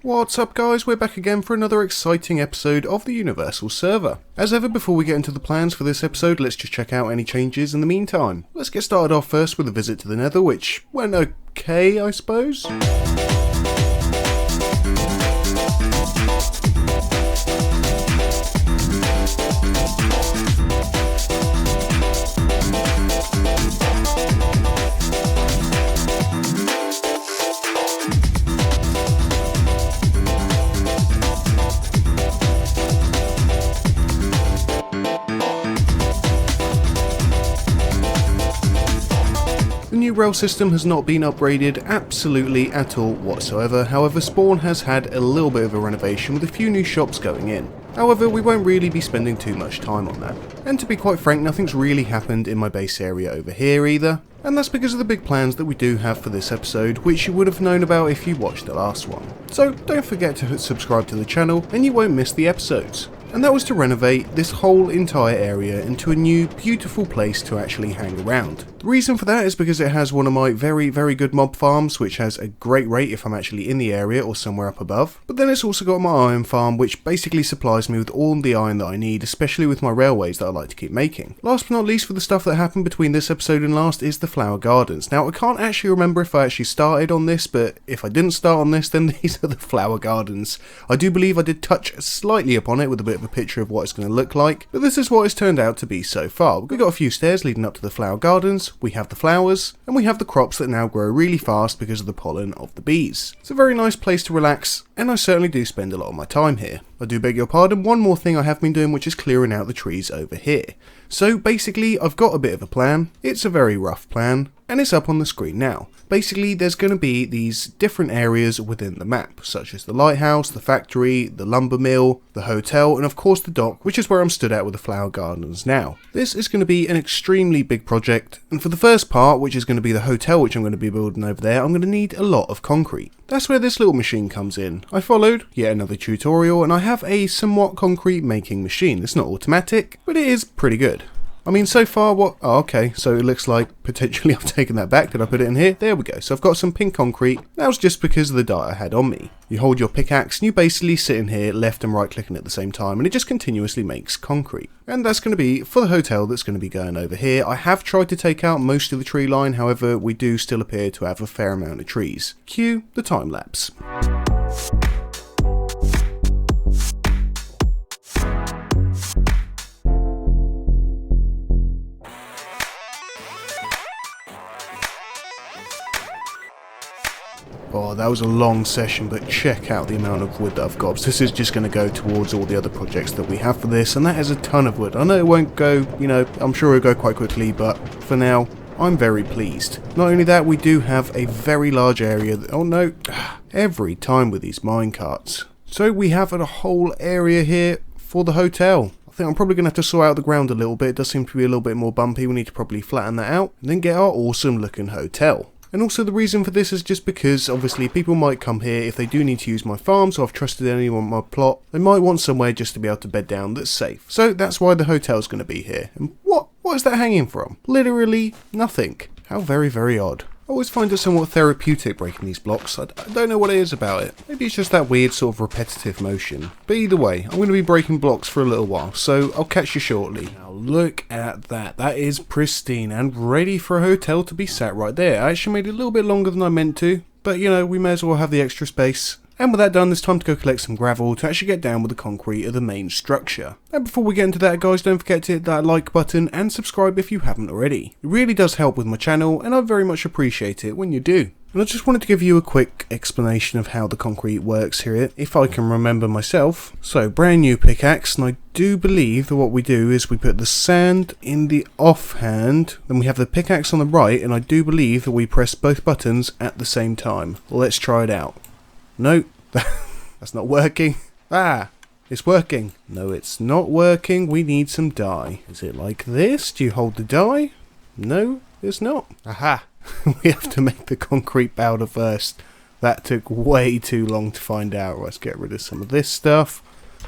What's up guys, we're back again for another exciting episode of the Universal Server. As ever, before we get into the plans for this episode, let's just check out any changes in the meantime. Let's get started off first with a visit to the Nether, which went okay, I suppose. The new rail system has not been upgraded absolutely at all whatsoever, however Spawn has had a little bit of a renovation with a few new shops going in. However, we won't really be spending too much time on that. And to be quite frank, nothing's really happened in my base area over here either, and that's because of the big plans that we do have for this episode, which you would have known about if you watched the last one. So don't forget to subscribe to the channel and you won't miss the episodes. And that was to renovate this whole entire area into a new beautiful place to actually hang around. The reason for that is because it has one of my very good mob farms, which has a great rate if I'm actually in the area or somewhere up above. But then it's also got my iron farm, which basically supplies me with all the iron that I need, especially with my railways that I like to keep making. Last but not least, for the stuff that happened between this episode and last is the flower gardens. Now I can't actually remember if I actually started on this, but if I didn't start on this, then these are the flower gardens. I do believe I did touch slightly upon it with a bit of a picture of what it's going to look like, but this is what it's turned out to be so far. We've got a few stairs leading up to the flower gardens, we have the flowers, and we have the crops that now grow really fast because of the pollen of the bees. It's a very nice place to relax, and I certainly do spend a lot of my time here. I do beg your pardon, one more thing I have been doing, which is clearing out the trees over here. So basically, I've got a bit of a plan. It's a very rough plan, and it's up on the screen now. Basically, there's going to be these different areas within the map, such as the lighthouse, the factory, the lumbermill, the hotel, and of course the dock, which is where I'm stood at with the flower gardens now. This is going to be an extremely big project, and for the first part, which is going to be the hotel which I'm going to be building over there, I'm going to need a lot of concrete. That's where this little machine comes in. I followed yet another tutorial, and I have a somewhat concrete making machine. It's not automatic, but it is pretty good. I mean, so far, oh, okay, so it looks like potentially I've taken that back. Did I put it in here? There we go. So I've got some pink concrete. That was just because of the dye I had on me. You hold your pickaxe and you basically sit in here, left and right clicking at the same time, and it just continuously makes concrete. And that's going to be for the hotel that's going to be going over here. I have tried to take out most of the tree line, however, we do still appear to have a fair amount of trees. Cue the time lapse. Oh, that was a long session, but check out the amount of wood that I've got. So this is just going to go towards all the other projects that we have for this, and that is a ton of wood. I know it won't go, I'm sure it'll go quite quickly, but for now, I'm very pleased. Not only that, we do have a very large area oh no, every time with these minecarts. So we have a whole area here for the hotel. I think I'm probably going to have to sort out the ground a little bit. It does seem to be a little bit more bumpy. We need to probably flatten that out, and then get our awesome looking hotel. And also the reason for this is just because obviously people might come here if they do need to use my farm, so I've trusted anyone on my plot. They might want somewhere just to be able to bed down that's safe. So that's why the hotel's going to be here. And what is that hanging from? Literally nothing. How very odd. I always find it somewhat therapeutic breaking these blocks. I don't know what it is about it. Maybe it's just that weird sort of repetitive motion. But either way, I'm going to be breaking blocks for a little while, so I'll catch you shortly. Now look at that. That is pristine and ready for a hotel to be sat right there. I actually made it a little bit longer than I meant to, but we may as well have the extra space. And with that done, it's time to go collect some gravel to actually get down with the concrete of the main structure. And before we get into that guys, don't forget to hit that like button and subscribe if you haven't already. It really does help with my channel and I very much appreciate it when you do. And I just wanted to give you a quick explanation of how the concrete works here, if I can remember myself. So, brand new pickaxe, and I do believe that what we do is we put the sand in the offhand, then we have the pickaxe on the right, and I do believe that we press both buttons at the same time. Let's try it out. No, that's not working. It's working. No, it's not working. We need some dye. Is it like this? Do you hold the dye? No, it's not. Aha. We have to make the concrete powder first. That took way too long to find out. Let's get rid of some of this stuff.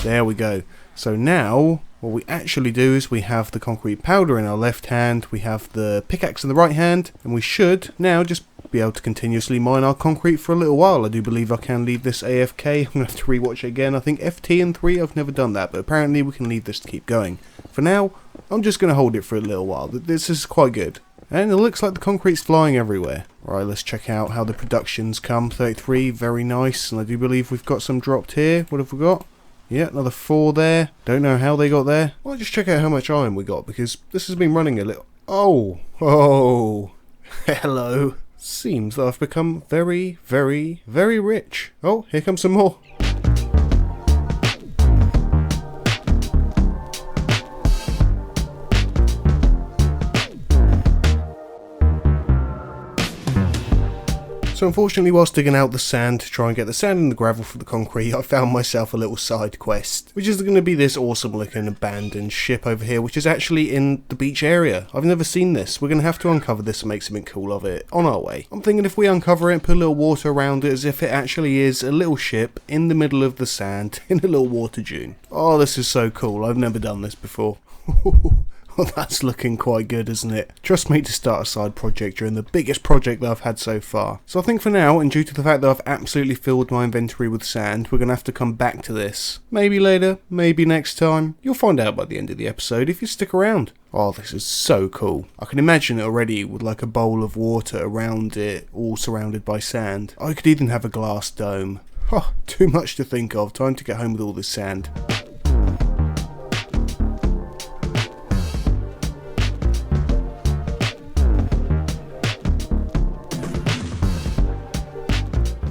There we go. So now, what we actually do is we have the concrete powder in our left hand, we have the pickaxe in the right hand, and we should now just be able to continuously mine our concrete for a little while. I do believe I can leave this AFK. I'm going to have to rewatch it again. I think FT and 3, I've never done that, but apparently we can leave this to keep going. For now, I'm just going to hold it for a little while. This is quite good. And it looks like the concrete's flying everywhere. Right, let's check out how the productions come. 33, very nice. And I do believe we've got some dropped here. What have we got? Yeah, another 4 there. Don't know how they got there. I'll just check out how much iron we got, because this has been running a little... Oh! Hello. Seems that I've become very, very, very rich. Oh, here comes some more. So unfortunately, whilst digging out the sand to try and get the sand and the gravel for the concrete, I found myself a little side quest, which is going to be this awesome looking abandoned ship over here, which is actually in the beach area. I've never seen this. We're going to have to uncover this and make something cool of it on our way. I'm thinking if we uncover it, put a little water around it as if it actually is a little ship in the middle of the sand in a little water dune. Oh, this is so cool. I've never done this before. Well, that's looking quite good, isn't it? Trust me to start a side project during the biggest project that I've had so far. So I think for now, and due to the fact that I've absolutely filled my inventory with sand, we're going to have to come back to this. Maybe later, maybe next time. You'll find out by the end of the episode if you stick around. Oh, this is so cool. I can imagine it already with like a bowl of water around it, all surrounded by sand. I could even have a glass dome. Oh, too much to think of. Time to get home with all this sand.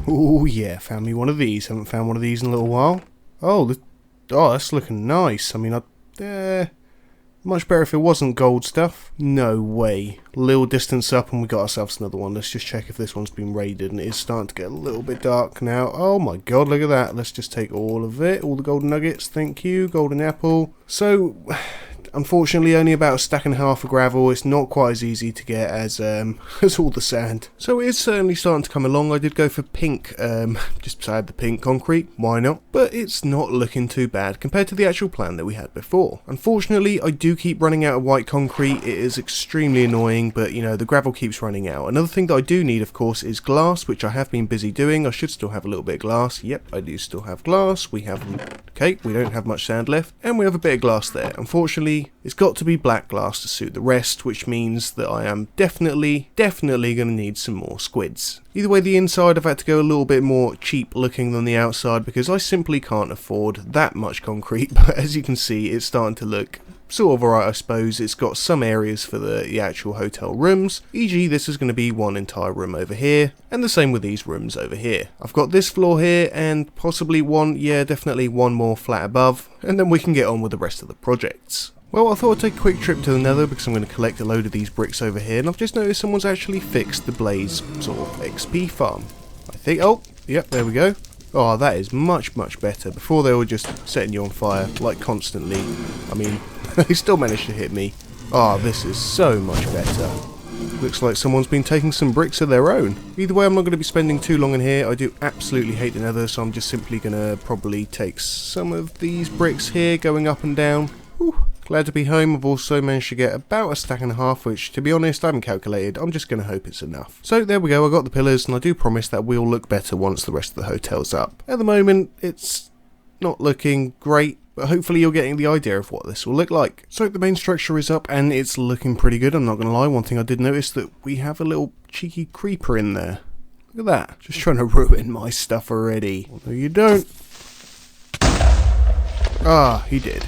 Oh yeah, found me one of these. Haven't found one of these in a little while. Oh, that's looking nice. I mean, much better if it wasn't gold stuff. No way. Little distance up and we got ourselves another one. Let's just check if this one's been raided, and it is starting to get a little bit dark now. Oh my god, look at that. Let's just take all of it. All the golden nuggets, thank you. Golden apple. So... unfortunately, only about a stack and a half of gravel. It's not quite as easy to get as all the sand. So it is certainly starting to come along. I did go for pink, just beside the pink concrete. Why not? But it's not looking too bad compared to the actual plan that we had before. Unfortunately, I do keep running out of white concrete. It is extremely annoying, but you know, the gravel keeps running out. Another thing that I do need, of course, is glass, which I have been busy doing. I should still have a little bit of glass. Yep, I do still have glass. We have... okay, we don't have much sand left. And we have a bit of glass there. Unfortunately, it's got to be black glass to suit the rest, which means that I am definitely going to need some more squids. Either way, the inside I've had to go a little bit more cheap looking than the outside because I simply can't afford that much concrete, but as you can see, it's starting to look sort of alright, I suppose. It's got some areas for the actual hotel rooms, e.g. this is going to be one entire room over here, and the same with these rooms over here. I've got this floor here, and possibly definitely one more flat above, and then we can get on with the rest of the projects. Well, I thought I'd take a quick trip to the Nether because I'm going to collect a load of these bricks over here, and I've just noticed someone's actually fixed the Blaze sort of XP farm. I think, oh, yep, there we go. Oh, that is much better. Before they were just setting you on fire, like constantly. I mean, they still managed to hit me. Oh, this is so much better. Looks like someone's been taking some bricks of their own. Either way, I'm not going to be spending too long in here. I do absolutely hate the Nether, so I'm just simply going to probably take some of these bricks here, going up and down. Whew. Glad to be home. I've also managed to get about a stack and a half, which, to be honest, I haven't calculated. I'm just going to hope it's enough. So there we go, I got the pillars, and I do promise that will look better once the rest of the hotel's up. At the moment, it's not looking great, but hopefully you're getting the idea of what this will look like. So the main structure is up, and it's looking pretty good, I'm not going to lie. One thing I did notice that we have a little cheeky creeper in there. Look at that, just trying to ruin my stuff already. No, you don't. Ah, he did.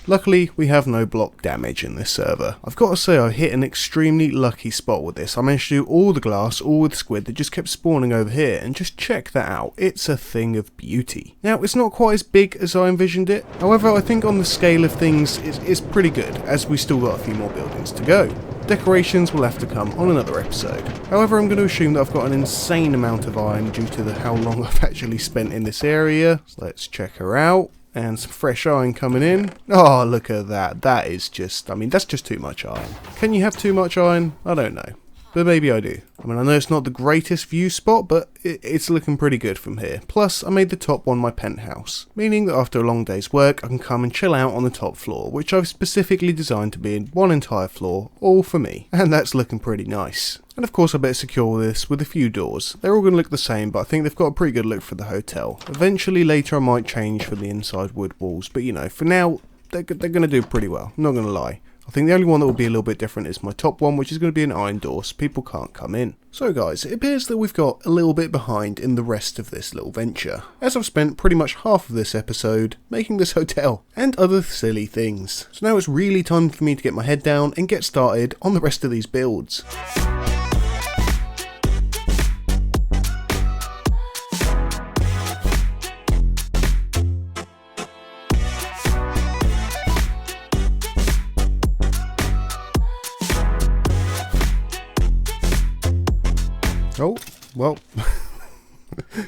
Luckily, we have no block damage in this server. I've got to say I hit an extremely lucky spot with this. I managed to do all the glass, all with squid that just kept spawning over here, and just check that out. It's a thing of beauty. Now, it's not quite as big as I envisioned it. However, I think on the scale of things, it's pretty good, as we still got a few more buildings to go. Decorations will have to come on another episode. However, I'm going to assume that I've got an insane amount of iron due to how long I've actually spent in this area. So let's check her out. And some fresh iron coming in. Oh, look at that. That is just, I mean, that's just too much iron. Can you have too much iron? I don't know. but maybe I do. I mean, I know it's not the greatest view spot, but it's looking pretty good from here. Plus, I made the top one my penthouse, meaning that after a long day's work, I can come and chill out on the top floor, which I've specifically designed to be in one entire floor, all for me, and that's looking pretty nice. And of course I better secure this with a few doors. They're all going to look the same, but I think they've got a pretty good look for the hotel. Eventually later I might change for the inside wood walls, but you know, for now, they're going to do pretty well, I'm not going to lie. I think the only one that will be a little bit different is my top one, which is going to be an iron door, so people can't come in. So guys, it appears that we've got a little bit behind in the rest of this little venture, as I've spent pretty much half of this episode making this hotel, and other silly things. So now it's really time for me to get my head down and get started on the rest of these builds. Oh, well,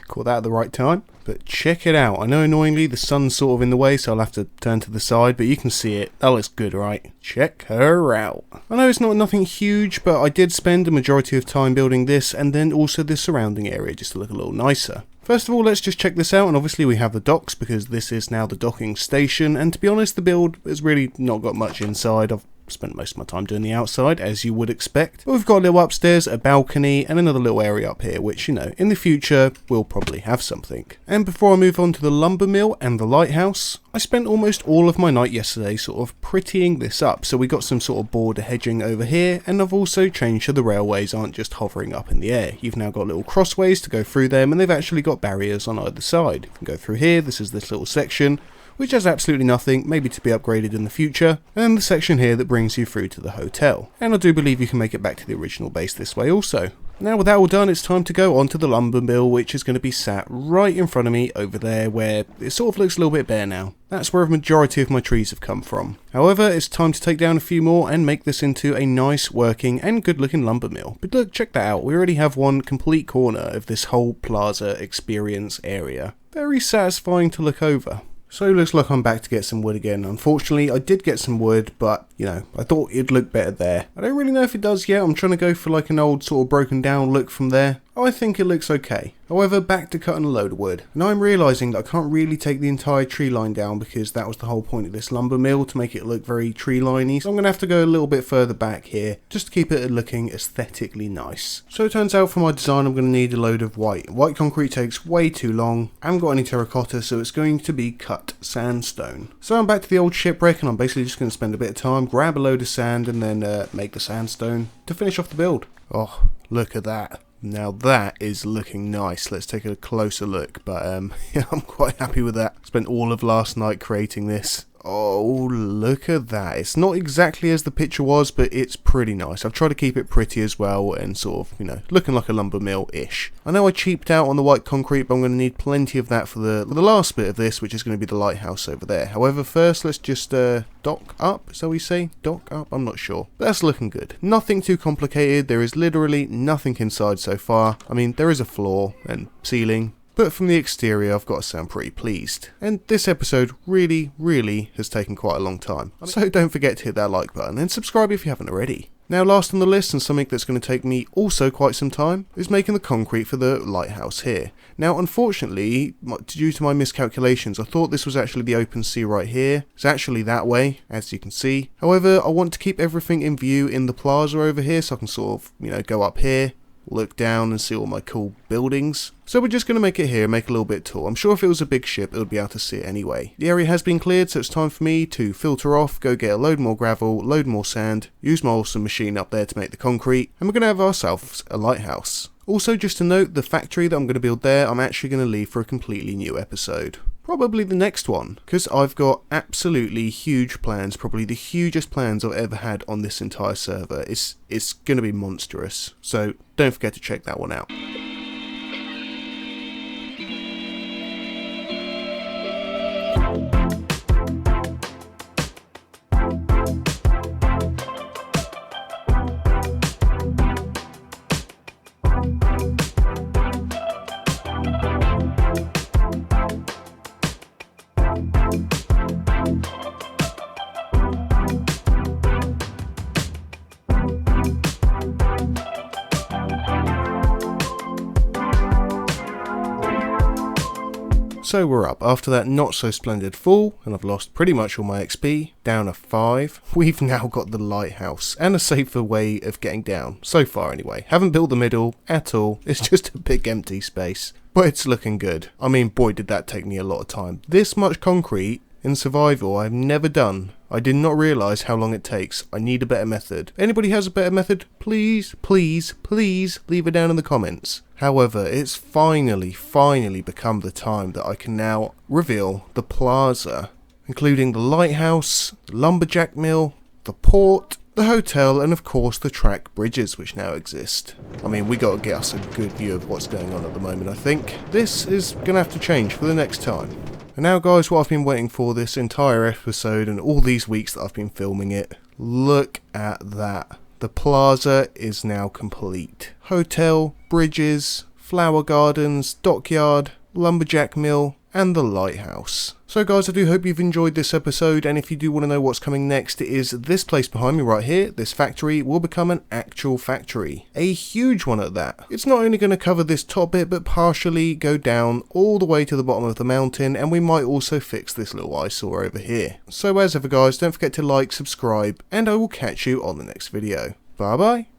caught that at the right time. But check it out. I know annoyingly the sun's sort of in the way, so I'll have to turn to the side, but you can see it. That looks good, right? Check her out. I know it's not nothing huge, but I did spend a majority of time building this and then also the surrounding area just to look a little nicer. First of all, let's just check this out, and obviously we have the docks because this is now the docking station, and to be honest, the build has really not got much inside. I've spent most of my time doing the outside, as you would expect. But we've got a little upstairs, a balcony, and another little area up here, which, you know, in the future, we'll probably have something. And before I move on to the lumber mill and the lighthouse, I spent almost all of my night yesterday sort of prettying this up. So we got some sort of border hedging over here, and I've also changed so the railways aren't just hovering up in the air. You've now got little crossways to go through them, and they've actually got barriers on either side. You can go through here, this is this little section, which has absolutely nothing, maybe to be upgraded in the future, and the section here that brings you through to the hotel. And I do believe you can make it back to the original base this way also. Now with that all done, it's time to go on to the lumber mill, which is going to be sat right in front of me over there, where it sort of looks a little bit bare now. That's where a majority of my trees have come from. However, it's time to take down a few more and make this into a nice working and good looking lumber mill. But look, check that out, we already have one complete corner of this whole Plaza experience area. Very satisfying to look over. So looks like I'm back to get some wood again. Unfortunately, I did get some wood, but, you know, I thought it'd look better there. I don't really know if it does yet. I'm trying to go for like an old sort of broken down look from there. I think it looks okay. However, back to cutting a load of wood. Now I'm realising that I can't really take the entire tree line down because that was the whole point of this lumber mill, to make it look very tree liney. So I'm going to have to go a little bit further back here just to keep it looking aesthetically nice. So it turns out for my design I'm going to need a load of white. White concrete takes way too long. I haven't got any terracotta, so it's going to be cut sandstone. So I'm back to the old shipwreck, and I'm basically just going to spend a bit of time, grab a load of sand, and then make the sandstone to finish off the build. Oh, look at that. Now that is looking nice. Let's take a closer look, but yeah, I'm quite happy with that. Spent all of last night creating this. Oh, look at that. It's not exactly as the picture was, but it's pretty nice. I've tried to keep it pretty as well and sort of, you know, looking like a lumber mill-ish. I know I cheaped out on the white concrete, but I'm going to need plenty of that for the last bit of this, which is going to be the lighthouse over there. However, first, let's just dock up, so we say? Dock up? I'm not sure. But that's looking good. Nothing too complicated. There is literally nothing inside so far. I mean, there is a floor and ceiling, but from the exterior I've got to say I'm pretty pleased. And this episode really has taken quite a long time. So don't forget to hit that like button and subscribe if you haven't already. Now last on the list, and something that's going to take me also quite some time, is making the concrete for the lighthouse here. Now unfortunately, due to my miscalculations, I thought this was actually the open sea right here. It's actually that way, as you can see. However, I want to keep everything in view in the plaza over here, so I can sort of, you know, go up here, look down and see all my cool buildings. So we're just going to make it here, make it a little bit tall. I'm sure if it was a big ship, it would be able to see it anyway. The area has been cleared, so it's time for me to filter off, go get a load more gravel, load more sand, use my awesome machine up there to make the concrete, and we're going to have ourselves a lighthouse. Also, just to note, the factory that I'm going to build there, I'm actually going to leave for a completely new episode. Probably the next one, because I've got absolutely huge plans, probably the hugest plans I've ever had on this entire server. It's going to be monstrous, so don't forget to check that one out. So we're up after that not so splendid fall, and I've lost pretty much all my XP, down a 5. We've now got the lighthouse, and a safer way of getting down, so far anyway. Haven't built the middle at all, it's just a big empty space. But it's looking good. I mean, boy did that take me a lot of time. This much concrete in survival I've never done. I did not realise how long it takes. I need a better method. Anybody has a better method? Please, please, please leave it down in the comments. However, it's finally become the time that I can now reveal the plaza, including the lighthouse, the lumberjack mill, the port, the hotel, and of course the track bridges which now exist. I mean, we gotta get us a good view of what's going on at the moment, I think. This is gonna have to change for the next time. And now guys, what I've been waiting for this entire episode and all these weeks that I've been filming it, look at that. The plaza is now complete. Hotel, bridges, flower gardens, dockyard, lumberjack mill, and the lighthouse. So guys, I do hope you've enjoyed this episode, and if you do want to know what's coming next, it is this place behind me right here. This factory will become an actual factory. A huge one at that. It's not only going to cover this top bit, but partially go down all the way to the bottom of the mountain, and we might also fix this little eyesore over here. So as ever guys, don't forget to like, subscribe, and I will catch you on the next video. Bye bye.